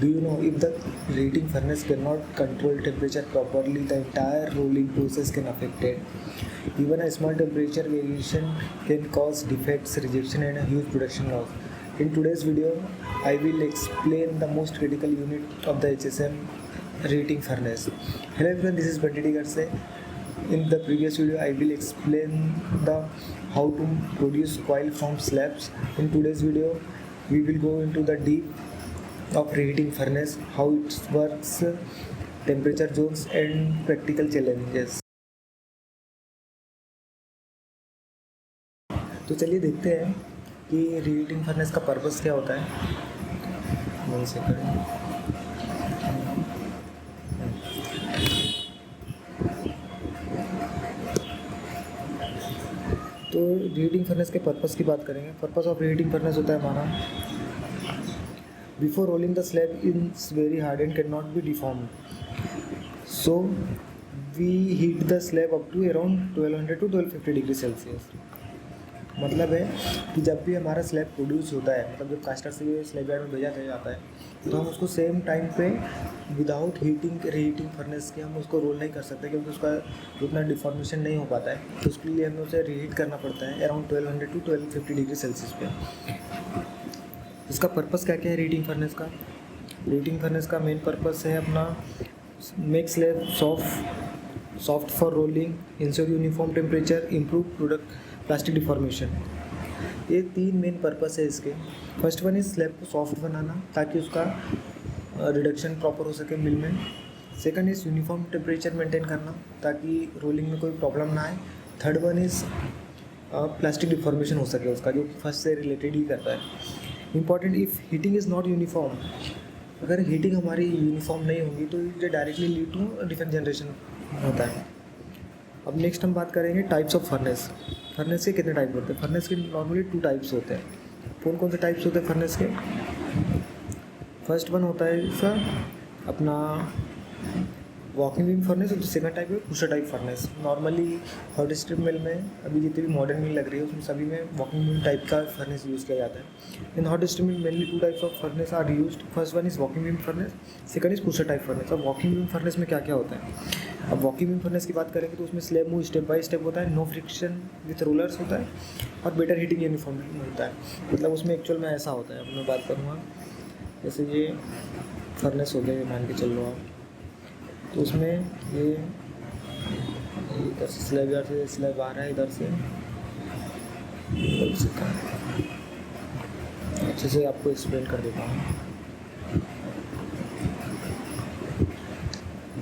Do you know if the reheating furnace cannot control temperature properly, the entire rolling process can affect it. Even a small temperature variation can cause defects, rejection and a huge production loss. In today's video, I will explain the most critical unit of the HSM reheating furnace. Hello everyone, this is Bandit Garse. In the previous video, I will explain the how to produce coil from slabs. In today's video, we will go into the deep of reheating furnace, how it works, temperature zones and practical challenges. तो चलिए देखते हैं कि reheating furnace का purpose क्या होता है। 1 second. तो रीहीटिंग फर्नेस के पर्पस की बात करेंगे। पर्पस ऑफ रीहीटिंग फर्नेस होता है हमारा before rolling the slab is very hard and can not be deformed, so we heat the slab up to around 1200 to 1250 degree Celsius. मतलब है कि जब भी हमारा स्लैब प्रोड्यूस होता है, मतलब जब कास्टर से स्लैब यार्ड में भेजा जाता है, तो हम उसको सेम टाइम पे विदाउट हीटिंग रीहीटिंग फर्नेस के हम उसको रोल नहीं कर सकते, क्योंकि उसका उतना डिफॉर्मेशन नहीं हो पाता है। तो उसके लिए हमें उसे रीहीट करना पड़ता है अराउंड 1200 to 1250 डिग्री सेल्सियस पे। इसका पर्पस क्या क्या है रीहीटिंग फर्नेस का? रीहीटिंग फर्नेस का मेन पर्पस है अपना make slab soft for rolling, ensure uniform temperature, improve product plastic deformation. ये 3 मेन पर्पस है इसके। फर्स्ट वन इज स्लैब को सॉफ्ट बनाना ताकि उसका रिडक्शन प्रॉपर हो सके मिल में। Second is uniform temperature maintain करना ताकि रोलिंग में कोई प्रॉब्लम ना आए। Third one is plastic deformation हो सके उसका, जो फर्स्ट से रिलेटेड ही करता है। Important, if heating is not uniform, अगर हीटिंग हमारी यूनिफॉर्म नहीं होगी तो ये directly lead to defect generation होता है। अब नेक्स्ट हम बात करेंगे टाइप्स ऑफ फर्नेस। फर्नेस के कितने टाइप होते हैं? फर्नेस के नॉर्मली 2 टाइप्स होते हैं। कौन कौन से टाइप्स होते हैं फर्नेस के? फर्स्ट वन होता है इसका अपना वॉकिंग बीम फर्नेस, और सेकंड टाइप है pusher type furnace. Normally hot strip mill में अभी जितनी भी मॉडर्न मिल लग रही है उसमें सभी में वॉकिंग बीम टाइप का फर्नेस यूज़ किया जाता है। In hot strip mill mainly 2 types of furnace are used. First one is walking beam furnace, second is pusher type furnace. अब वॉकिंग बीम फर्नेस में क्या क्या होता है? अब वॉकिंग बीम फर्नेस की बात करेंगे तो उसमें slab move step by step होता है, नो फ्रिक्शन विथ रोलर्स होता है और बेटर हीटिंग यूनिफॉर्मिटी होता है। मतलब उसमें एक्चुअल में ऐसा होता है। अब मैं बात करूँगा, जैसे ये फर्नेस हो गया, ये मान के चल लो आप, तो उसमें ये इधर से स्लैब यार्ड से स्लैब आ रहा है, इधर से अच्छे से आपको एक्सप्लेन कर देता हूँ।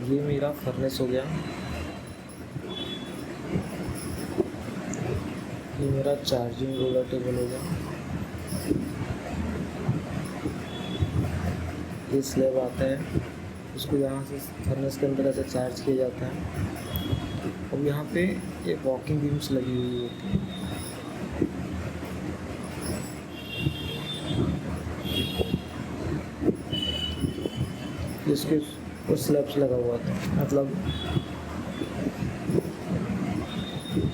ये मेरा फर्नेस हो गया, ये मेरा चार्जिंग रोलर टेबल हो गया, ये स्लैब आता है, उसको यहाँ से फर्नेस के अंदर ऐसे चार्ज किया जाता है। अब यहाँ पे ये वॉकिंग बीम्स लगी हुई होती है। इसके उस स्लैब्स लगा हुआ था, मतलब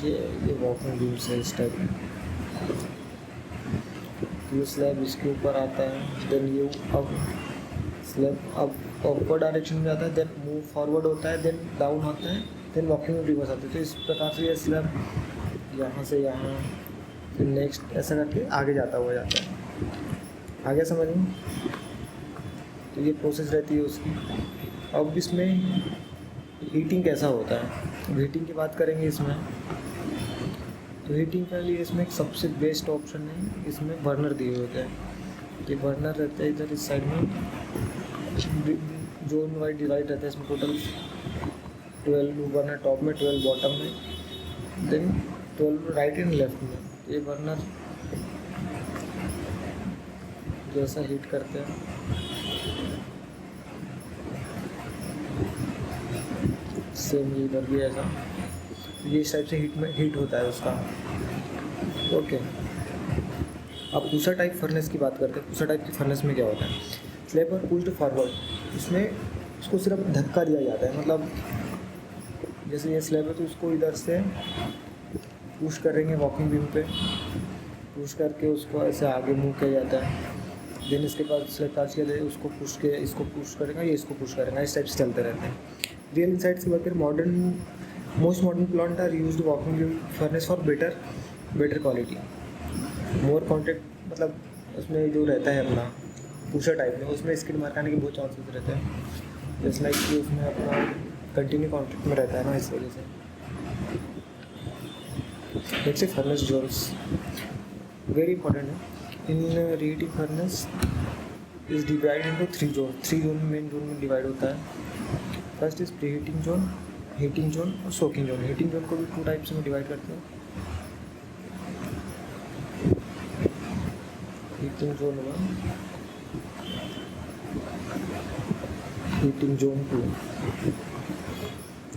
ये वॉकिंग बीम्स है इस टाइप में। ये स्लैब इसके ऊपर आता है, देन ये अब स्लैब अब अपवर्ड डायरेक्शन में जाता है, देन मूव फॉरवर्ड होता है, देन डाउन होता है, देन वॉकिंग में रिवर्स आता है। तो इस प्रकार से ये स्लैब यहाँ से यहाँ, फिर नेक्स्ट ऐसा करके आगे जाता हुआ जाता है। आगे समझ में? तो ये प्रोसेस रहती है उसकी। अब इसमें हीटिंग कैसा होता है? हीटिंग की बात करेंगे इसमें, तो हीटिंग के लिए इसमें एक सबसे बेस्ट ऑप्शन है, इसमें बर्नर दिए होते हैं। ये बर्नर रहता है इधर इस साइड में, जोन वाइड डिवाइड रहता है इसमें। टोटल 12 बर्नर टॉप में, 12 बॉटम में, देन 12 राइट एंड लेफ्ट में। ये बर्नर जैसा हीट करते हैं, सेम ये इधर भी ऐसा, ये इस टाइप से हीट होता है उसका। ओके, अब पुशर टाइप फर्नेस की बात करते हैं। पुशर टाइप की फर्नेस में क्या होता है? स्लैब और पुश्ड फॉरवर्ड, इसमें उसको सिर्फ धक्का दिया जाता है। मतलब जैसे ये स्लैब है तो उसको इधर से पुश करेंगे वॉकिंग बीम पे, पुश करके उसको ऐसे आगे मूव किया जाता है। देन इसके बाद स्लैब चार्ज किया जाए, उसको पुश के इसको पुश करेगा, ये इसको पुश करेगा, इस टाइप से चलते रहते हैं। रियल इनसाइट्स की बात करें, most modern plant are used vacuum furnace for better quality, more contact, मतलब उसमें जो रहता है अपना पुशर टाइप में, उसमें स्किड मार आने के बहुत चांसेस रहते हैं, जैसे लाइक कि उसमें अपना कंटिन्यू कॉन्टेक्ट में रहता है ना, इस वजह से। Let's say furnace Jones very important है। In reheating furnace is divide into 3 zone में, मेन जोन में डिवाइड होता है। First is preheating zone, heating zone और सोकिंग जोन। हीटिंग जोन को भी 2 टाइप्स में डिवाइड करते हैं, हीटिंग जोन 1, हीटिंग जोन 2।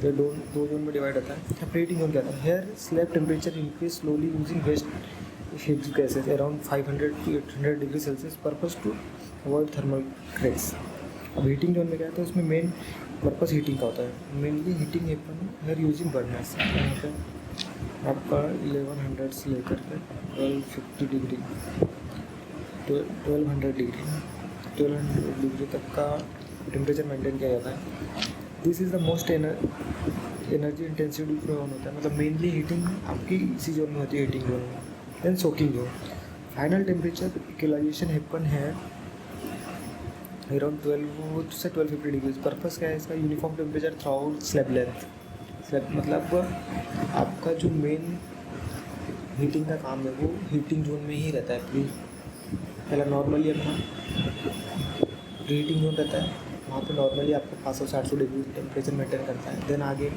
ये दो जोन में डिवाइड होता है। प्री हीटिंग जोन क्या है? Here slab temperature increase slowly using waste heat gases around 500 to 800 degree Celsius purpose to avoid thermal cracks. अब हीटिंग जोन में क्या होता है, उसमें मेन पर्पस हीटिंग का होता है, mainly heating happen here using burners. यहाँ पे आपका 1100 से लेकर के 1250 डिग्री 1200 डिग्री तक का टेम्परेचर मेंटेन किया जाता है। This is the most energy intensive zone होता है, मतलब मेनली हीटिंग आपकी इसी जोन में होती है, हीटिंग जोन में। Then soaking zone, final temperature equalization happen है अराउंड 12 से 1250 डिग्री। पर्पस क्या है इसका? Uniform temperature throughout slab length. Slab मतलब आपका जो मेन हीटिंग का काम है वो हीटिंग जोन में ही रहता है। पहला नॉर्मली अपना हीटिंग जोन रहता है, वहाँ पे नॉर्मली आपको 500 से 800 डिग्री टेम्परेचर मेंटेन करता है। देन आगे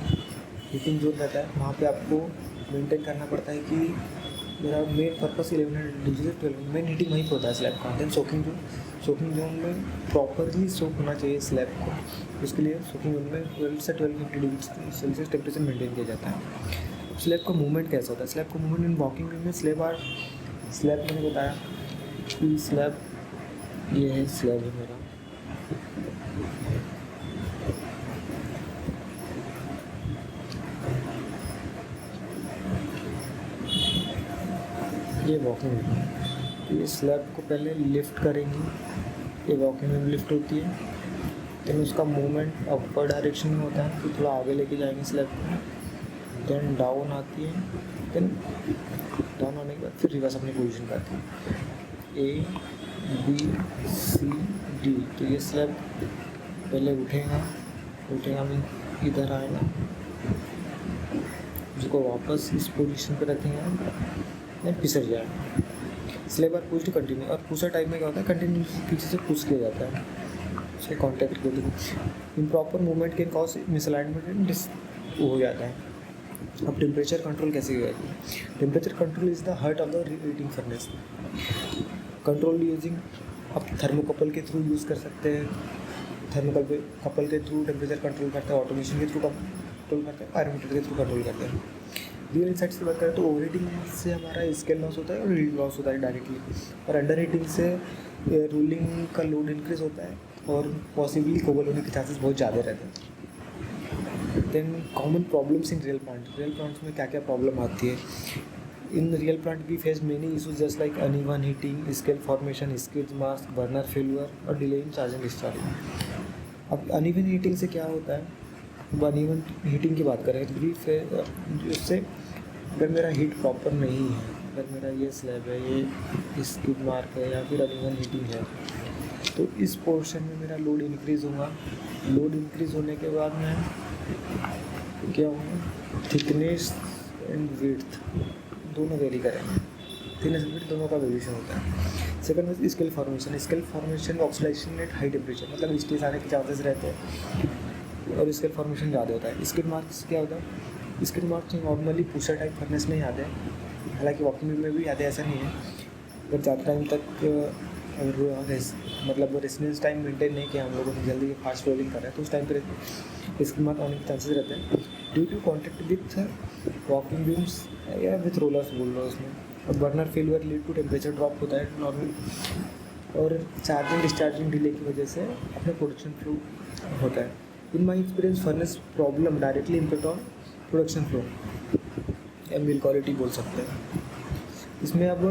हीटिंग जोन रहता है, वहाँ पे आपको मेंटेन करना पड़ता है कि मेरा मेन पर्पस 1100 डिग्री से 12 मेन हीटिंग वहीं पर होता है स्लैब का। देन सोकिंग जोन में प्रॉपरली सोक होना चाहिए स्लैब को, उसके लिए सोकिंग जोन में 12 से 1250 डिग्री सेल्सियस टेम्परेचर मेंटेन किया जाता है। स्लैब का मूवमेंट कैसा होता है? स्लैब का मूवमेंट इन वॉकिंग में स्लैब मैंने बताया कि स्लैब ये है, स्लैब है मेरा, ये वॉकिंग है। तो ये स्लैब को पहले लिफ्ट करेंगी, ये वॉकिंग में लिफ्ट होती है, देन उसका मूवमेंट अपर डायरेक्शन में होता है, फिर थोड़ा आगे लेके जाएंगे स्लैब को, देन डाउन आती है, देन डाउन आने के बाद फिर रिवर्स अपनी पोजीशन पे आती है, A B C D। तो ये स्लैब पहले उठेगा मैं इधर आएगा, उसको वापस इस पोजीशन पे रखेंगे, देन फिसर जाएगा। Slab are push to continue, और पुशर टाइप में क्या होता है, कंटिन्यू पीछे से पुश किया जाता है, उसके कॉन्टैक्ट के थ्रू। इम्प्रॉपर मूवमेंट के कॉज मिसअलाइनमेंट हो जाता है। अब टेम्परेचर कंट्रोल कैसे होगा? Temperature control is the heart of the heating furnace. Control using आप थर्मोकपल के थ्रू यूज़ कर सकते हैं, थर्मोकपल के थ्रू टेम्परेचर कंट्रोल करते हैं, ऑटोमेशन के थ्रू कंट्रोल करते हैं, पायरोमीटर के थ्रू कंट्रोल करते हैं। रियल इनसाइट्स की बात करें तो ओवर हीटिंग से हमारा स्केल लॉस होता है और हीट लॉस होता है डायरेक्टली, और अंडर हीटिंग से रूलिंग का लोड इंक्रीज होता है और पॉसिबली कोबल होने के चांसेस बहुत ज़्यादा रहते हैं। Then common problems in real plants में क्या क्या प्रॉब्लम आती है? In real plant we face many issues just like uneven heating, scale formation, skid marks, burner failure और delay in charge and discharge. अब अनइवन हीटिंग से क्या होता है? अनइवन हीटिंग की बात करें तो उससे अगर मेरा हीट प्रॉपर नहीं है, अगर मेरा ये स्लैब है, ये स्किड मार्क है या फिर अनइवन हीटिंग है, तो इस पोर्शन में मेरा लोड इंक्रीज़ होगा। लोड इंक्रीज़ होने के बाद में क्या होगा, थिकनेस एंड विड्थ दोनों वेरी करेंगे, थिकनेस विड्थ दोनों का वेरिएशन होता है। सेकंड में scale formation oxidisation at high temperature, मतलब स्टेज आने के चांसेस रहते हैं और स्केल फॉर्मेशन ज़्यादा होता है। स्किड मार्क्स क्या होता है? Skid marks normally pusher type furnace में आते हैं, हालांकि वॉकिंग में भी आते हैं, ऐसा नहीं है। अगर ज़्यादा टाइम तक मतलब रेसिडेंस टाइम मेंटेन नहीं किया हम लोगों ने, जल्दी फास्ट रोलिंग कर रहे हैं, तो उस टाइम पर स्किड मार्क आने के चांसेस रहते हैं due to contact with walking beams या विथ रोलर्स बोल रहा हूँ उसमें। और burner failure lead to temperature drop होता है नॉर्मली, और चार्जिंग डिस्चार्जिंग डिले की वजह से अपना प्रोडक्शन फ्लो होता है। In my experience furnace problem directly impact on production flow या मिल क्वालिटी बोल सकते हैं। इसमें अब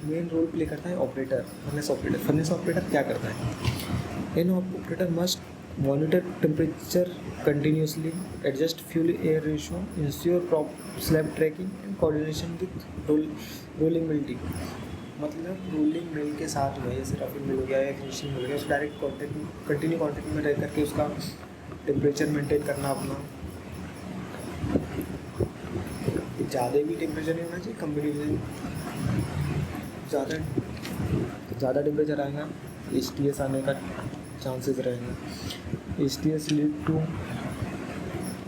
मेन रोल प्ले करता है operator, furnace operator. Furnace operator क्या करता है? An operator must monitor temperature continuously, adjust fuel air ratio, ensure proper slab tracking and coordination with rolling mill team। मतलब रोलिंग मिल के साथ में, जैसे रफिंग मिल हो गया या फिनिशिंग मिल हो गया, उस डायरेक्ट कॉन्टेक्ट कंटिन्यू कॉन्टेक्ट में रह करके उसका टेम्परेचर मेंटेन करना अपना। ज़्यादा भी टेम्परेचर नहीं होना चाहिए, कम भी नहीं, ज़्यादा टेम्परेचर आएगा HTS आने का चांसेस रहेंगे। HTS lead to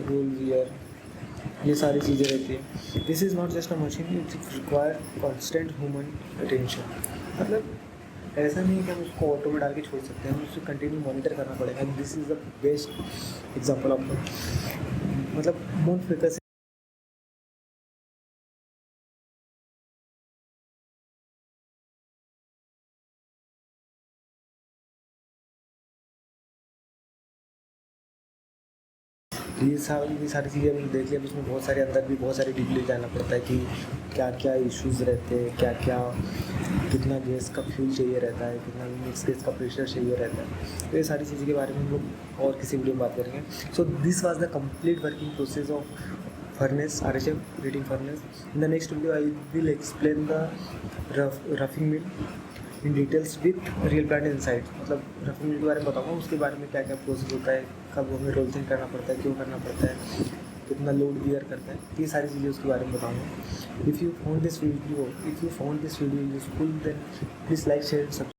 roll wear, ये सारी चीज़ें रहती है। This is not just a machine, it require constant human attention. मतलब ऐसा नहीं है कि हम उसको ऑटो में डाल के छोड़ सकते हैं, हमें उसको कंटिन्यू मॉनिटर करना पड़ेगा। This is the best example of मतलब मोर फोकस। ये सारी चीज़ें हमने देख लिया। उसमें बहुत सारे अंदर भी बहुत सारी डीपली जाना पड़ता है कि क्या क्या इश्यूज़ रहते हैं, क्या क्या कितना गैस का फ्यूल चाहिए रहता है, कितना मिक्स गैस का प्रेशर चाहिए रहता है। तो ये सारी चीज़ों के बारे में हम लोग और किसी वीडियो में बात करेंगे। So this was the complete working process of furnace, RHF heating furnace. In the next video I will explain the roughing mill in details with real plant insight. मतलब रफिंग मिल के बारे में बताऊँगा, उसके बारे में क्या क्या प्रोसेस होता है, कब हमें रोल चेंज करना पड़ता है, क्यों करना पड़ता है, कितना लोड बियर करता है, ये सारी चीज़ें उसके बारे में बताऊँगा। If you found this video useful, then please like share.